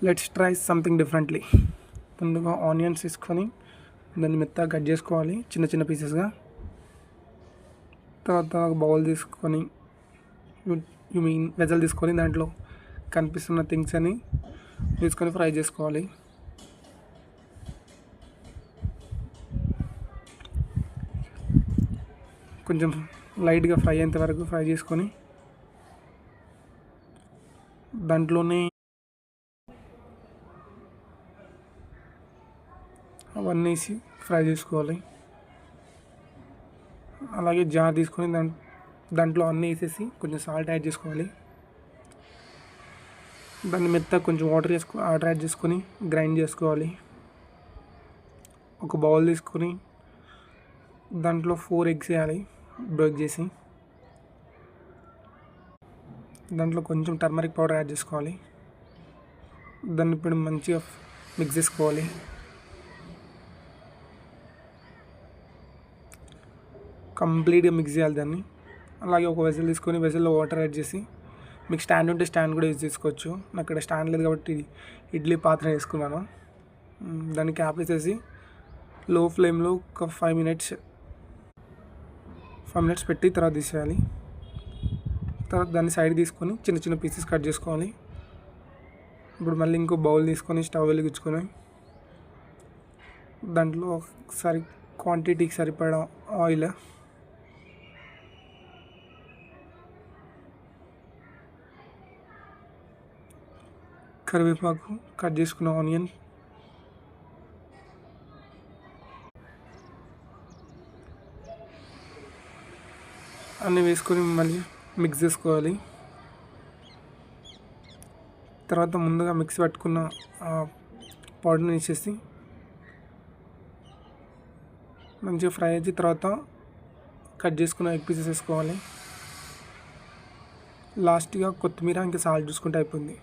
Let's try something differently. ముందుగా onions తీసుకొని దాన్ని మెత్తగా కట్ చేసుకోవాలి చిన్న చిన్న పీసెస్గా. తర్వాత ఒక బౌల్ తీసుకొని వెజల్ తీసుకొని దాంట్లో కనిపిస్తున్న థింగ్స్ అని తీసుకొని ఫ్రై చేసుకోవాలి. కొంచెం లైట్గా ఫ్రై అయ్యేంత వరకు ఫ్రై చేసుకొని దాంట్లోనే అవన్నీ వేసి ఫ్రై చేసుకోవాలి. అలాగే జార్ తీసుకొని దాంట్లో అన్నీ వేసేసి కొంచెం సాల్ట్ యాడ్ చేసుకోవాలి. దాన్ని మెత్తగా కొంచెం వాటర్ యాడ్ చేసుకొని గ్రైండ్ చేసుకోవాలి. ఒక బౌల్ తీసుకొని దాంట్లో 4 ఎగ్స్ వేయాలి బ్రేక్ చేసి. దాంట్లో కొంచెం టర్మరిక్ పౌడర్ యాడ్ చేసుకోవాలి. దాన్ని ఇప్పుడు మంచిగా మిక్స్ చేసుకోవాలి. కంప్లీట్గా మిక్స్ చేయాలి దాన్ని. అలాగే ఒక వెజల్ తీసుకొని వెజల్లో వాటర్ యాడ్ చేసి, మీకు స్టాండ్ ఉంటే స్టాండ్ కూడా యూజ్ చేసుకోవచ్చు. నాకు ఇక్కడ స్టాండ్ లేదు కాబట్టి ఇడ్లీ పాత్ర వేసుకున్నాను. దాన్ని క్యాప్ వేసేసి లో ఫ్లేమ్లో ఒక 5 మినిట్స్ పెట్టి తర్వాత తీసేయాలి. తర్వాత దాన్ని సైడ్ తీసుకొని చిన్న చిన్న పీసెస్ కట్ చేసుకోవాలి. ఇప్పుడు మళ్ళీ ఇంకో బౌల్ తీసుకొని స్టవ్ వెలిగించుకొని దాంట్లో ఒకసారి క్వాంటిటీకి సరిపడా ఆయిల్, కరివేపాకు, కట్ చేసుకున్న ఆనియన్, అన్నీ వేసుకొని మళ్ళీ మిక్స్ చేసుకోవాలి. తర్వాత ముందుగా మిక్స్ పట్టుకున్న పౌడర్ని వేసేసి మంచిగా ఫ్రై అయిన తర్వాత కట్ చేసుకున్న ఎగ్ పీసెస్ వేసుకోవాలి. లాస్ట్గా కొత్తిమీర ఇంకా సాల్ట్ చూసుకుంటే అయిపోయింది.